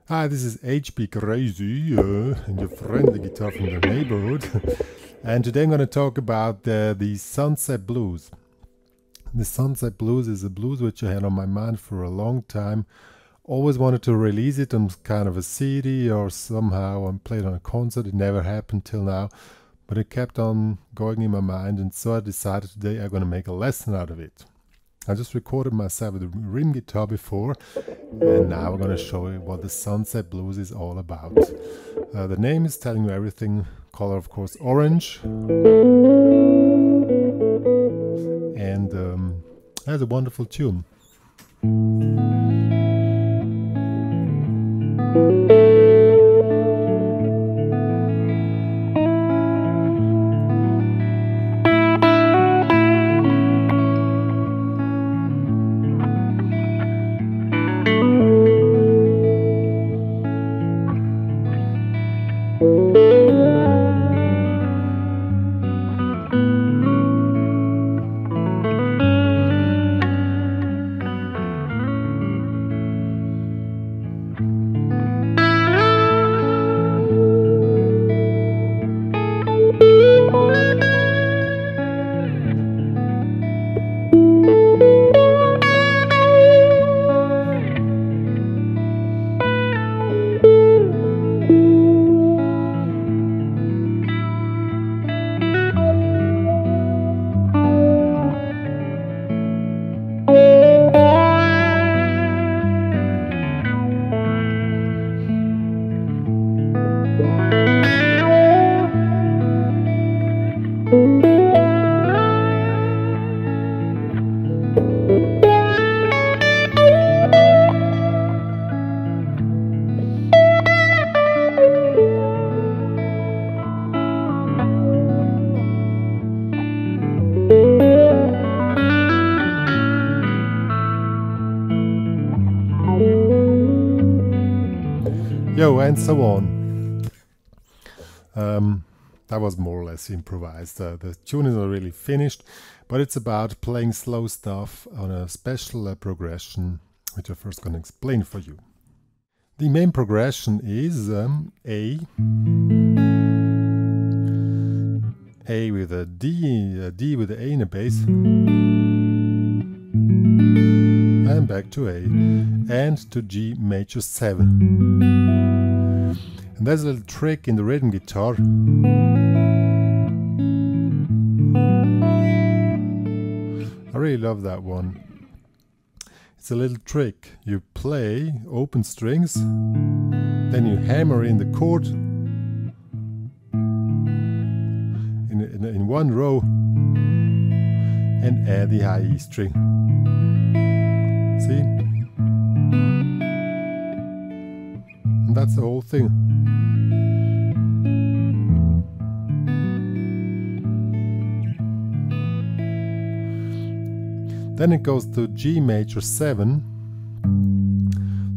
Hi, this is HPCrazy and your friendly guitar from the neighborhood. And today I'm going to talk about the Sunset Blues. The Sunset Blues is a blues which I had on my mind for a long time. Always wanted to release it on kind of a CD or somehow and play it on a concert. It never happened till now, but it kept on going in my mind, and so I decided today I'm going to make a lesson out of it. I just recorded myself with a rhythm guitar before, and now I'm going to show you what the Sunset Blues is all about. The name is telling you everything. Color, of course, orange. And has a wonderful tune. And so on. That was more or less improvised. The tune is not really finished, but it's about playing slow stuff on a special progression, which I'm first going to explain for you. The main progression is A with a D with an A in a bass, and back to A, and to G major 7. And there's a little trick in the rhythm guitar. I really love that one. It's a little trick. You play open strings, then you hammer in the chord in one row and add the high E string. See? And that's the whole thing. Then it goes to G major 7,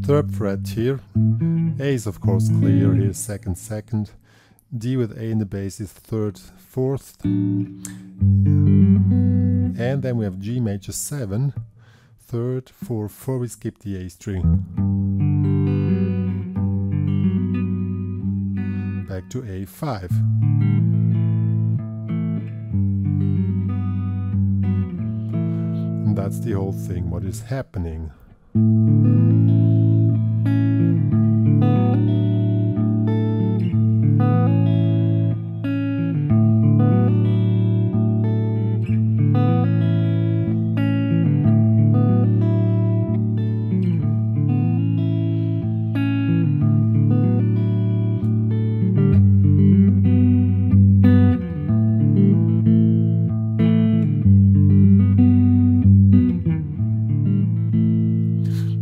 3rd fret here. A is of course clear here, 2nd, 2nd. D with A in the bass is 3rd, 4th. And then we have G major 7, 3rd, 4th, 4. We skip the A string. Back to A5. And that's the whole thing, what is happening.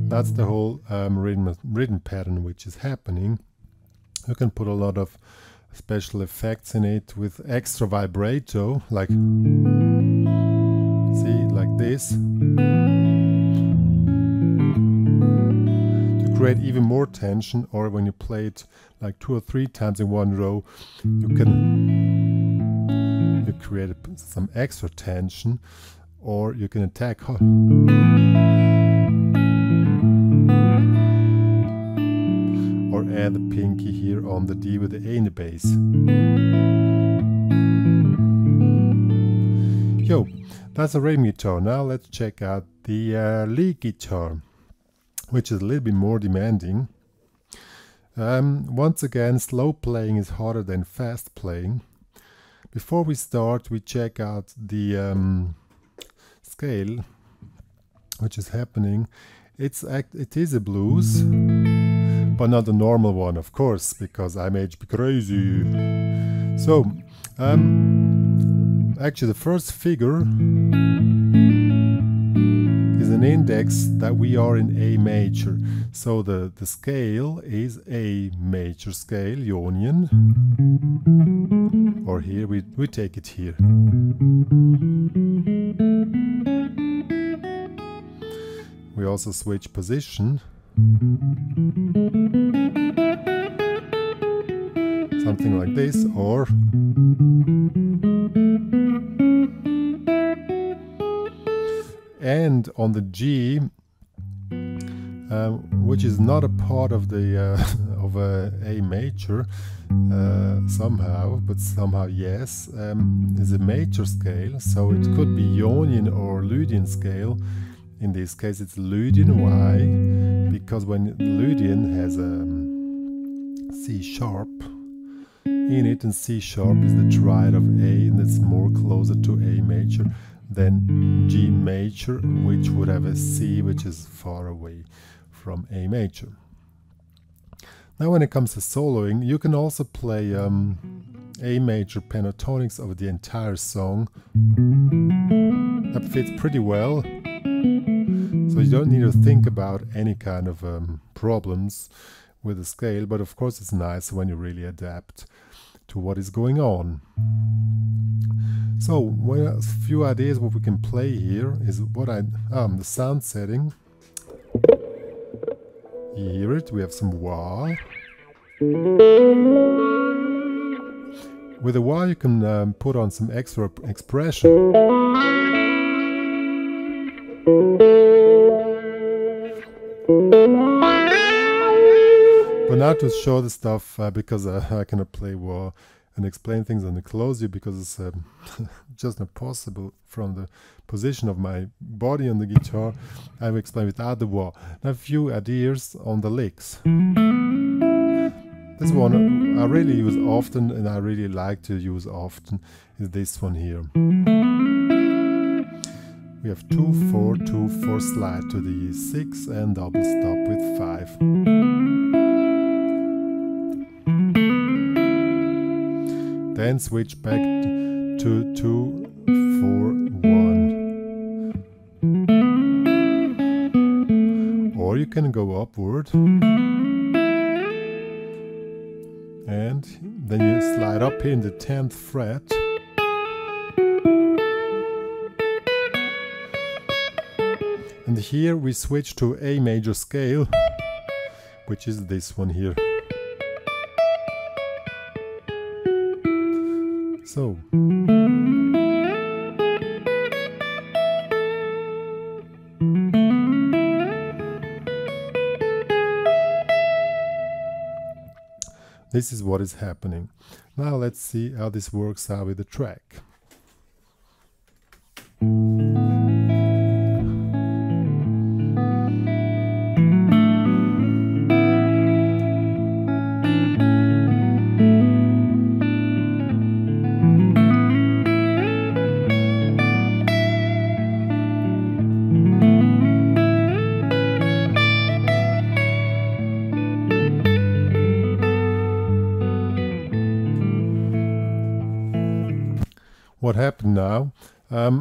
That's the whole rhythm pattern which is happening. You can put a lot of special effects in it with extra vibrato, like, see, like this, to create even more tension. Or when you play it like 2 or 3 times in one row, you create some extra tension, or you can attack. and the pinky here on the D with the A in the bass. Yo, that's a rhythm guitar. Now let's check out the lead guitar, which is a little bit more demanding. Once again, slow playing is harder than fast playing. Before we start, we check out the scale, which is happening. It is a blues, but not a normal one, of course, because I'm HPCrazy. So, actually, the first figure is an index that we are in A major. So the scale is A major scale, Ionian. Or here, we take it here. We also switch position. Something like this, or and on the G, which is not a part of the of A major somehow, but somehow yes, is a major scale. So it could be Ionian or Lydian scale. In this case, it's Lydian. Why? Because when Lydian has a C sharp in it, and C sharp is the triad of A, and it's more closer to A major than G major, which would have a C which is far away from A major. Now when it comes to soloing, you can also play A major pentatonics over the entire song. That fits pretty well, so you don't need to think about any kind of problems with the scale, but of course it's nice when you really adapt to what is going on. So, well, a few ideas what we can play here is what the sound setting. You hear it, we have some wah. With the wah you can put on some extra expression. But now to show the stuff, because I cannot play wah and explain things on the closure, because it's just not possible from the position of my body on the guitar. I will explain without the wah. Now a few ideas on the licks. This one I really use often, and I really like to use often, is this one here. We have 2-4, 2-4 slide to the 6 and double stop with 5. Then switch back to 2-4-1. Or you can go upward. And then you slide up here in the 10th fret. And here we switch to A major scale, which is this one here. So, this is what is happening. Now let's see how this works out with the track. What happened now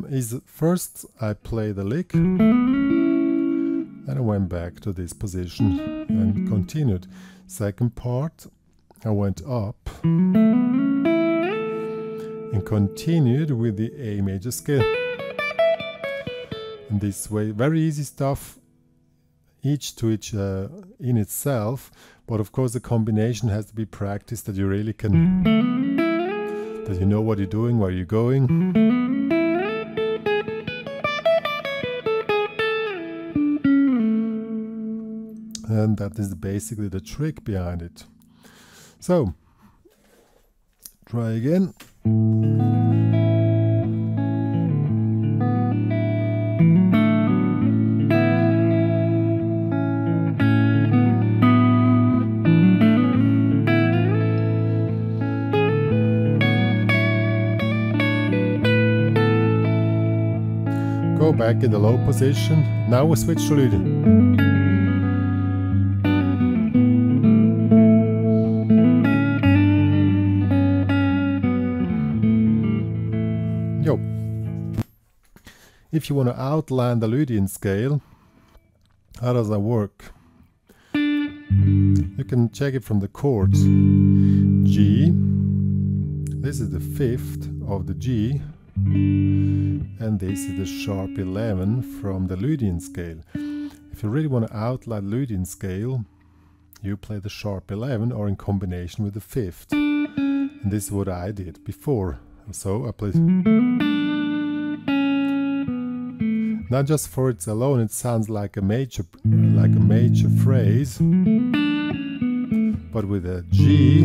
is first I play the lick, and I went back to this position and continued. Second part, I went up and continued with the A major scale. And this way, very easy stuff, each to each in itself, but of course the combination has to be practiced, that you really can, that you know what you're doing, where you're going. And that is basically the trick behind it. So, try again. Go back in the low position. Now we switch to Lydian. Yo. If you want to outline the Lydian scale, how does that work? You can check it from the chords. G. This is the fifth of the G. And this is the sharp 11 from the Lydian scale. If you really want to outline Lydian scale, you play the sharp 11 or in combination with the fifth. And this is what I did before. So I play. Now just for its alone, it sounds like a major phrase, but with a G.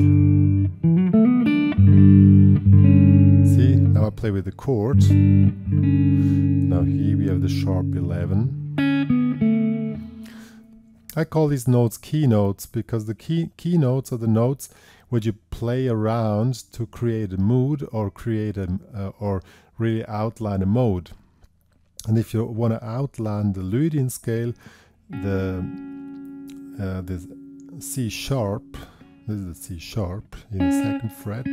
See, now I play with the chords. Now here we have the sharp 11. I call these notes key notes because the key notes are the notes where you play around to create a mood or create or really outline a mode. And if you want to outline the Lydian scale, the C sharp, this is the C sharp in the second fret,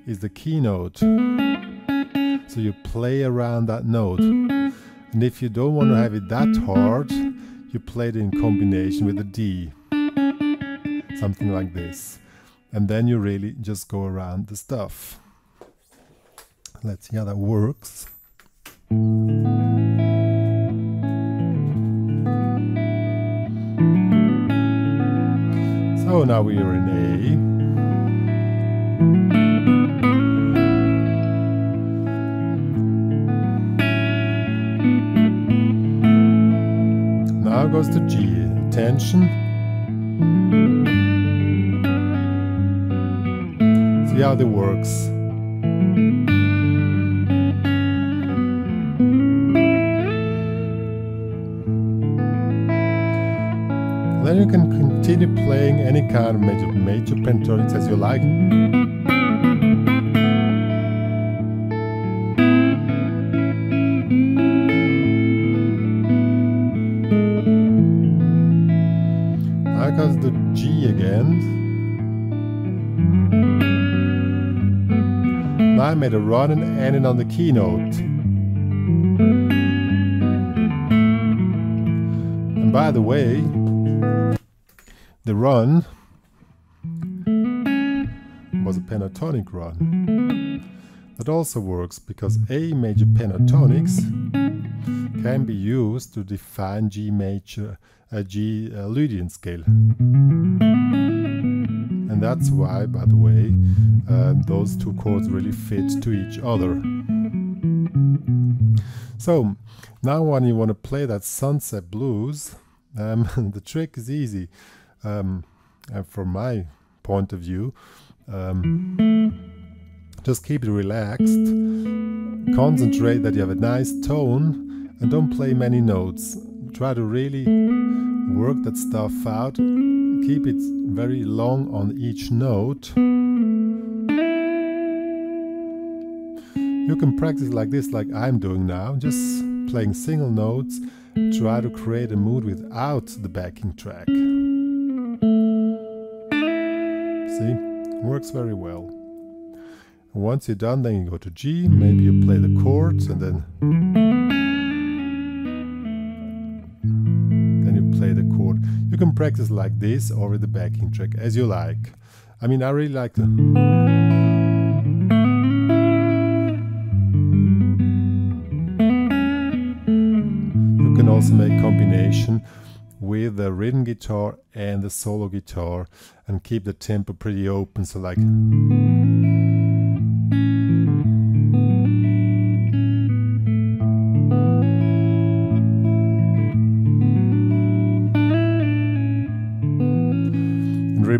is the key note. So you play around that note. And if you don't want to have it that hard, you play it in combination with a D. Something like this. And then you really just go around the stuff. Let's see how that works. So now we are in A. Now goes to G. Attention. See how that works. Then you can continue playing any kind of major pentatonics as you like. Now goes the G again. Now I made a run and ended on the key note. And by the way, the run was a pentatonic run. That also works because A major pentatonics can be used to define G Lydian scale. And that's why, by the way, those two chords really fit to each other. So now when you want to play that Sunset Blues, the trick is easy. From my point of view, just keep it relaxed, concentrate that you have a nice tone, and don't play many notes. Try to really work that stuff out, keep it very long on each note. You can practice like this, like I'm doing now, just playing single notes, try to create a mood without the backing track. See, works very well. And once you're done, then you go to G, maybe you play the chords, and then you play the chord. You can practice like this or with the backing track, as you like. I mean, I really like to. You can also make combination with the rhythm guitar and the solo guitar and keep the tempo pretty open, so like and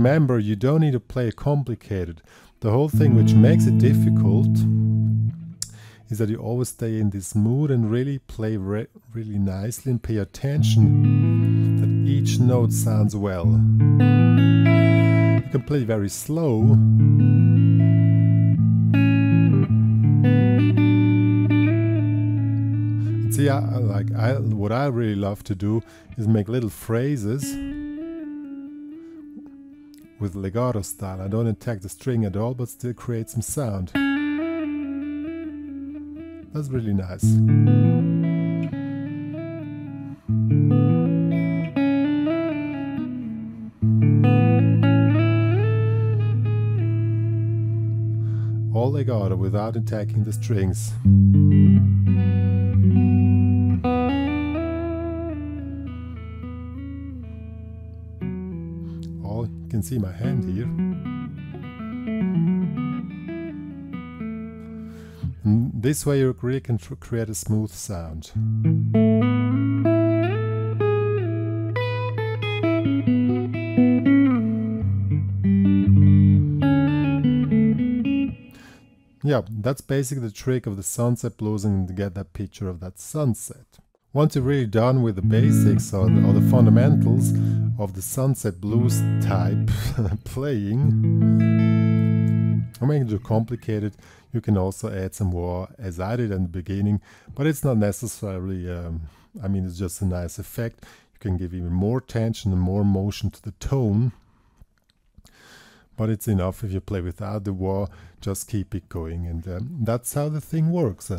remember, you don't need to play complicated. The whole thing which makes it difficult is that you always stay in this mood and really play really nicely and pay attention that each note sounds well. You can play very slow. And see, what I really love to do is make little phrases with legato style. I don't attack the string at all, but still create some sound. That's really nice. All legato without attacking the strings. Oh, you can see my hand here. And this way you really can create a smooth sound. Yeah, that's basically the trick of the sunset blues, and to get that picture of that sunset. Once you're really done with the basics or the fundamentals of the sunset blues type playing, I'm making it too complicated. You can also add some more, as I did in the beginning, but it's not necessarily, I mean, it's just a nice effect. You can give even more tension and more motion to the tone, but it's enough if you play without the wah, just keep it going, and that's how the thing works.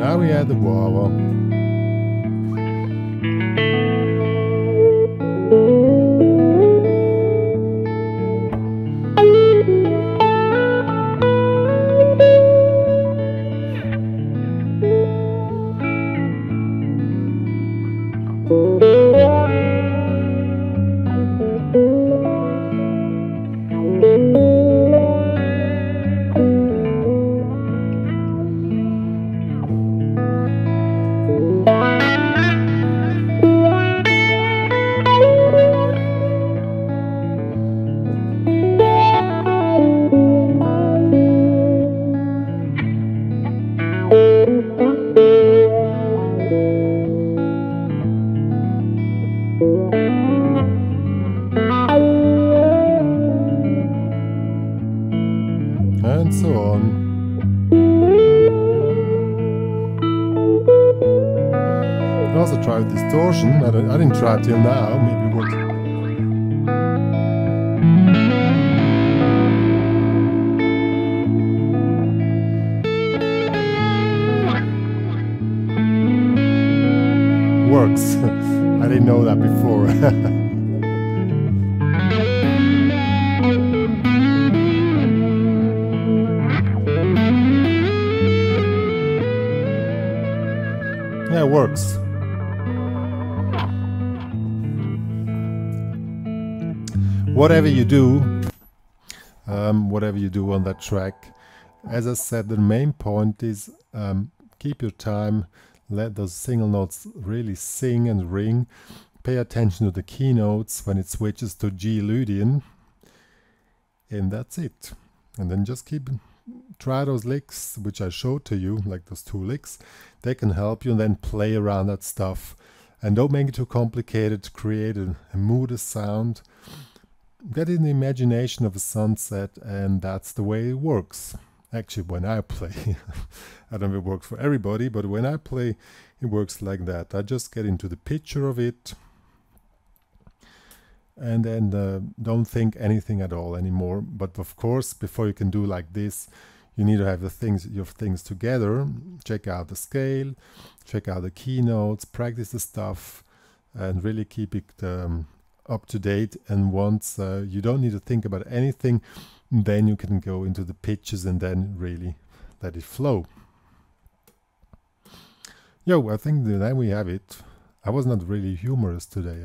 Now we add the wah-wah. And so on. I also tried distortion. I didn't try it till now. Maybe it works. Works. I didn't know that before. Yeah, it works. Whatever you do on that track, as I said, the main point is keep your time, let those single notes really sing and ring, pay attention to the keynotes when it switches to G Lydian, and that's it. And then just try those licks which I showed to you, like those 2 licks. They can help you, and then play around that stuff. And don't make it too complicated. Create a mood, a sound. Get in the imagination of a sunset, and that's the way it works. Actually, when I play, I don't know if it works for everybody, but when I play, it works like that. I just get into the picture of it, and then don't think anything at all anymore. But of course, before you can do like this, you need to have your things together. Check out the scale, check out the keynotes, practice the stuff, and really keep it up to date. And once you don't need to think about anything, then you can go into the pitches and then really let it flow. Yo, I think that we have it. I was not really humorous today.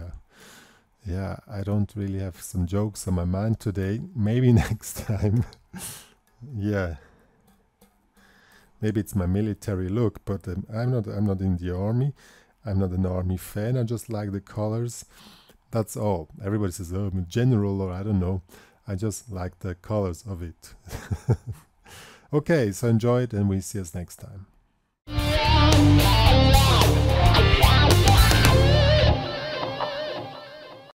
Yeah, I don't really have some jokes on my mind today. Maybe next time. Yeah. Maybe it's my military look, but I'm not in the army. I'm not an army fan. I just like the colors. That's all. Everybody says, oh, I'm a general, or I don't know. I just like the colors of it. Okay, so enjoy it, and we'll see us next time.